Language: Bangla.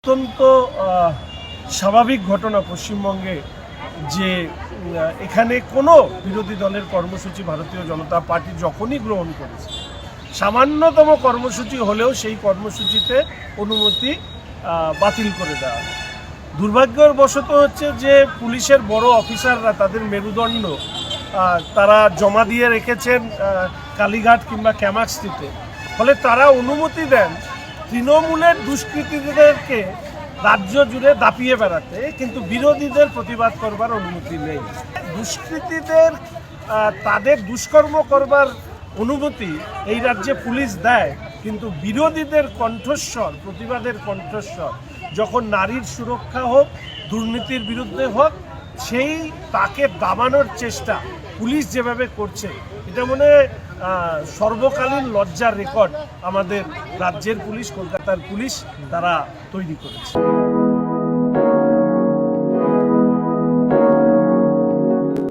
অত্যন্ত স্বাভাবিক ঘটনা পশ্চিমবঙ্গে যে এখানে কোনো বিরোধী দলের কর্মসূচি ভারতীয় জনতা পার্টি যখনই গ্রহণ করেছে, সামান্যতম কর্মসূচি হলেও সেই কর্মসূচিতে অনুমতি বাতিল করে দেওয়া হয়। দুর্ভাগ্যের বশত হচ্ছে যে পুলিশের বড় অফিসাররা তাদের মেরুদণ্ড তারা জমা দিয়ে রেখেছেন কালীঘাট কিংবা ক্যামাক্সটিতে, ফলে তারা অনুমতি দেন তৃণমূলের দুষ্কৃতীদেরকে রাজ্য জুড়ে দাপিয়ে বেড়াতে, কিন্তু বিরোধীদের প্রতিবাদ করবার অনুমতি নেই। দুষ্কৃতীদের তাদের দুষ্কর্ম করবার অনুমতি এই রাজ্যে পুলিশ দেয়, কিন্তু বিরোধীদের কণ্ঠস্বর, প্রতিবাদের কণ্ঠস্বর যখন নারীর সুরক্ষা হোক, দুর্নীতির বিরুদ্ধে হোক, সেই তাকে দাবানোর চেষ্টা পুলিশ যেভাবে করছে, এটা মনে সর্বকালীন লজ্জার রেকর্ড আমাদের রাজ্যের পুলিশ, কলকাতার পুলিশ তারা তৈরি করেছে।